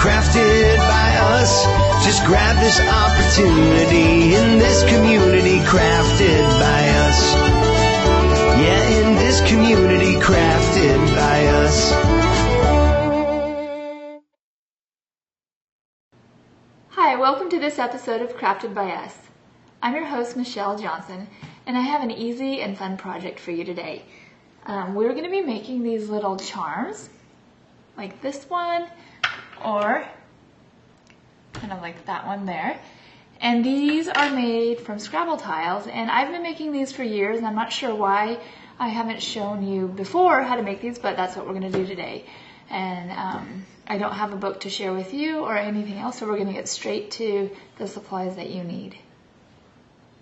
crafted by us. Just grab this opportunity in this community crafted by us. Yeah, in this community crafted by us. Hi, welcome to this episode of Crafted by Us. I'm your host, Michelle Johnson, and I have an easy and fun project for you today. We're going to be making these little charms, like this one, or kind of like that one there. And these are made from Scrabble tiles, and I've been making these for years, and I'm not sure why I haven't shown you before how to make these, but that's what we're going to do today. And I don't have a book to share with you or anything else, so we're going to get straight to the supplies that you need.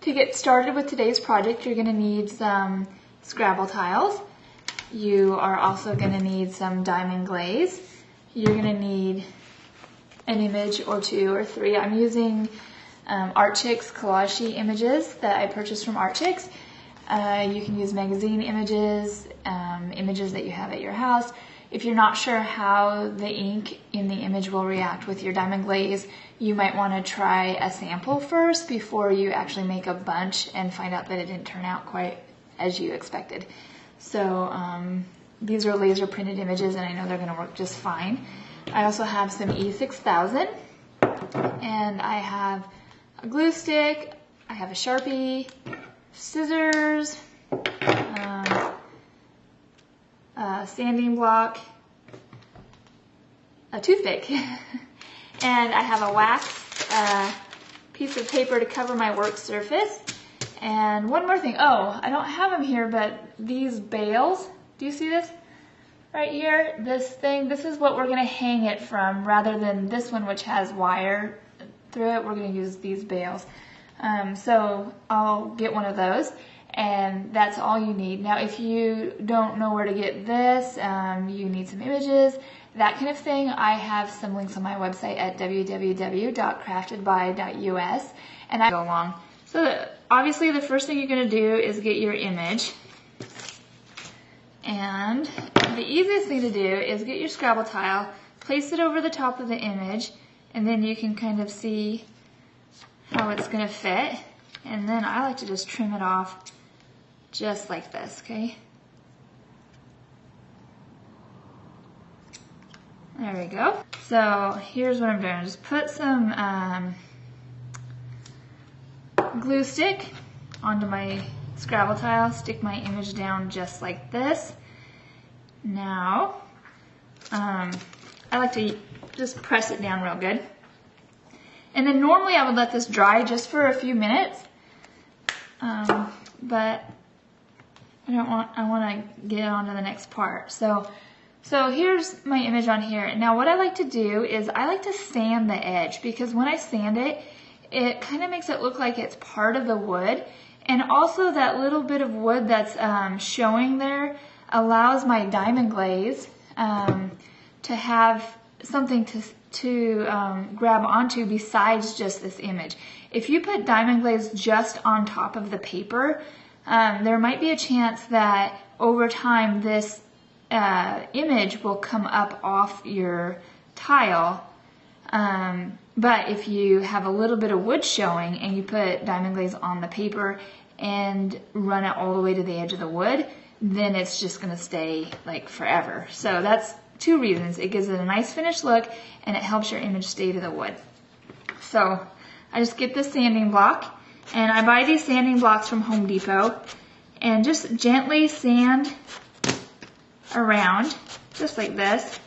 To get started with today's project, you're going to need some Scrabble tiles. You are also going to need some diamond glaze. You're going to need an image or two or three. I'm using Artchicks collage sheet images that I purchased from Artchicks. You can use magazine images, images that you have at your house. If you're not sure how the ink in the image will react with your diamond glaze, you might want to try a sample first before you actually make a bunch and find out that it didn't turn out quite as you expected. So these are laser printed images, and I know they're going to work just fine. I also have some E6000, and I have a glue stick, I have a Sharpie, scissors, a sanding block, a toothpick, and I have a wax piece of paper to cover my work surface. And one more thing, I don't have them here, but these bales, do you see this? Right here, this is what we're going to hang it from, rather than this one which has wire through it. We're going to use these bales. So I'll get one of those, and that's all you need. Now if you don't know where to get this, you need some images, that kind of thing, I have some links on my website at www.craftedby.us, and I go along. So obviously the first thing you're going to do is get your image. And the easiest thing to do is get your Scrabble tile, place it over the top of the image, and then you can kind of see how it's going to fit. And then I like to just trim it off just like this, okay? There we go. So here's what I'm doing. Just put some glue stick onto my Scrabble tile, stick my image down just like this. Now, I like to just press it down real good. And then normally I would let this dry just for a few minutes, but I want to get on to the next part. So here's my image on here. Now what I like to do is I like to sand the edge, because when I sand it, it kind of makes it look like it's part of the wood. And also that little bit of wood that's showing there allows my diamond glaze to have something to grab onto besides just this image. If you put diamond glaze just on top of the paper, there might be a chance that over time this image will come up off your tile. But if you have a little bit of wood showing and you put diamond glaze on the paper and run it all the way to the edge of the wood, then it's just going to stay like forever. So that's two reasons. It gives it a nice finished look, and it helps your image stay to the wood. So I just get this sanding block, and I buy these sanding blocks from Home Depot, and just gently sand around, just like this.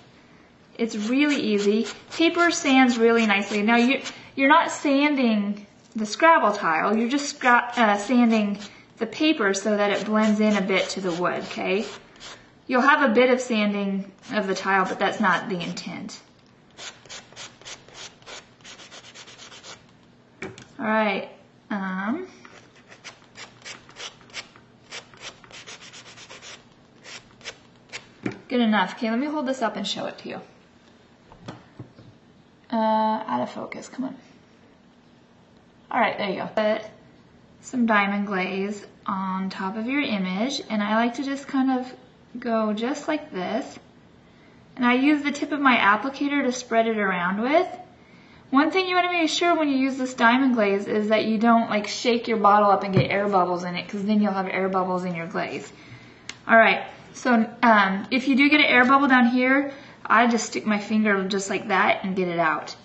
It's really easy. Paper sands really nicely. Now you're not sanding the Scrabble tile, you're just sanding the paper so that it blends in a bit to the wood, okay? You'll have a bit of sanding of the tile, but that's not the intent. All right. Good enough. Okay, let me hold this up and show it to you. Out of focus, come on. All right, there you go. Put some diamond glaze on top of your image, and I like to just kind of go just like this And I use the tip of my applicator to spread it around with. One thing you want to make sure when you use this diamond glaze is that you don't like shake your bottle up and get air bubbles in it, because then you'll have air bubbles in your glaze. Alright, so if you do get an air bubble down here, I just stick my finger just like that and get it out.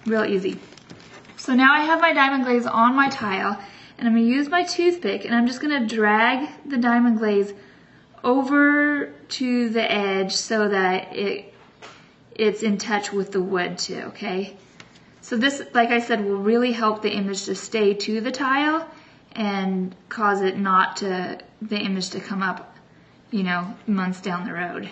Real easy. So now I have my diamond glaze on my tile, and I'm going to use my toothpick, and I'm just going to drag the diamond glaze over to the edge so that it's in touch with the wood too, okay? So this, like I said, will really help the image to stay to the tile and cause it not to, the image to come up, you know, months down the road.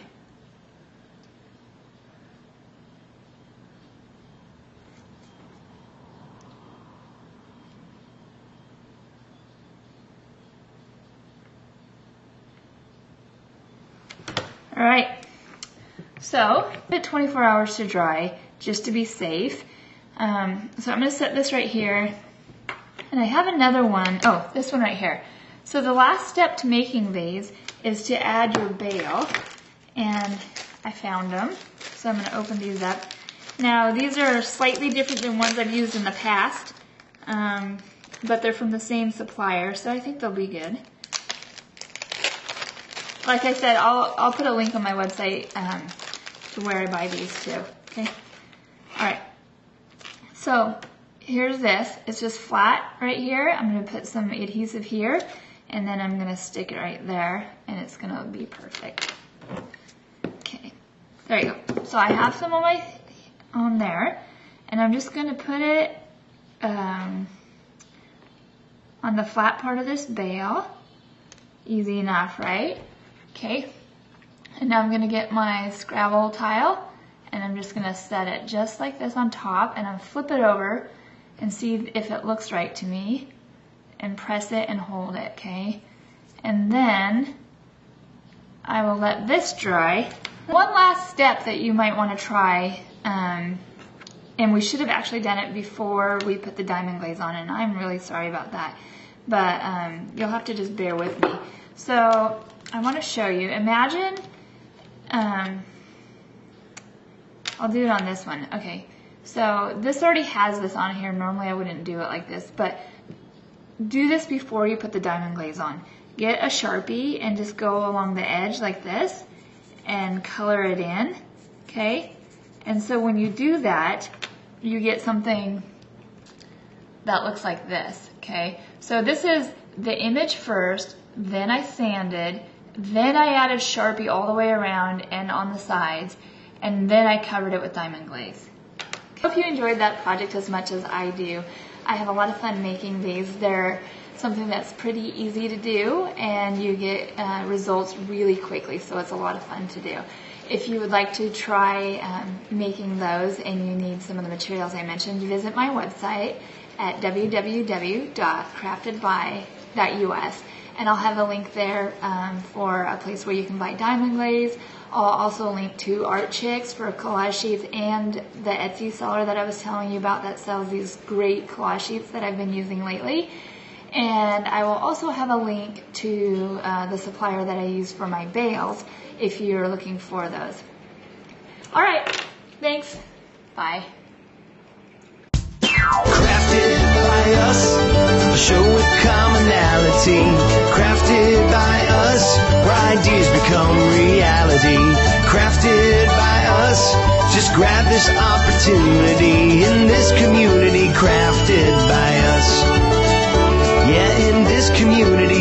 Alright, so it 24 hours to dry just to be safe. So I'm going to set this right here, and I have another one, oh, this one right here. So the last step to making these is to add your bale, and I found them, so I'm going to open these up. Now these are slightly different than ones I've used in the past, but they're from the same supplier, so I think they'll be good. Like I said, I'll put a link on my website to where I buy these too, okay? Alright, so here's this. It's just flat right here. I'm going to put some adhesive here, and then I'm going to stick it right there, and it's going to be perfect. Okay, there you go. So I have some on there, and I'm just going to put it on the flat part of this bale. Easy enough, right? Okay, and now I'm going to get my Scrabble tile, and I'm just going to set it just like this on top, and I'll flip it over and see if it looks right to me, and press it and hold it, okay? And then I will let this dry. One last step that you might want to try, and we should have actually done it before we put the diamond glaze on, and I'm really sorry about that, but you'll have to just bear with me. So I want to show you. Imagine, I'll do it on this one. Okay, so this already has this on here. Normally I wouldn't do it like this, but do this before you put the diamond glaze on. Get a Sharpie and just go along the edge like this and color it in, okay? And so when you do that, you get something that looks like this, okay? So this is the image first, then I sanded, then I added Sharpie all the way around and on the sides, and then I covered it with diamond glaze. I hope you enjoyed that project as much as I do. I have a lot of fun making these. They're something that's pretty easy to do, and you get results really quickly, so it's a lot of fun to do. If you would like to try making those and you need some of the materials I mentioned, visit my website at www.craftedby.us. And I'll have a link there for a place where you can buy diamond glaze. I'll also link to Art Chicks for collage sheets, and the Etsy seller that I was telling you about that sells these great collage sheets that I've been using lately. And I will also have a link to the supplier that I use for my bales if you're looking for those. Alright, thanks. Bye. Crafted by us, a show with commonality. Crafted by us, where ideas become reality. Crafted by us, just grab this opportunity. In this community, crafted by us. Yeah, in this community.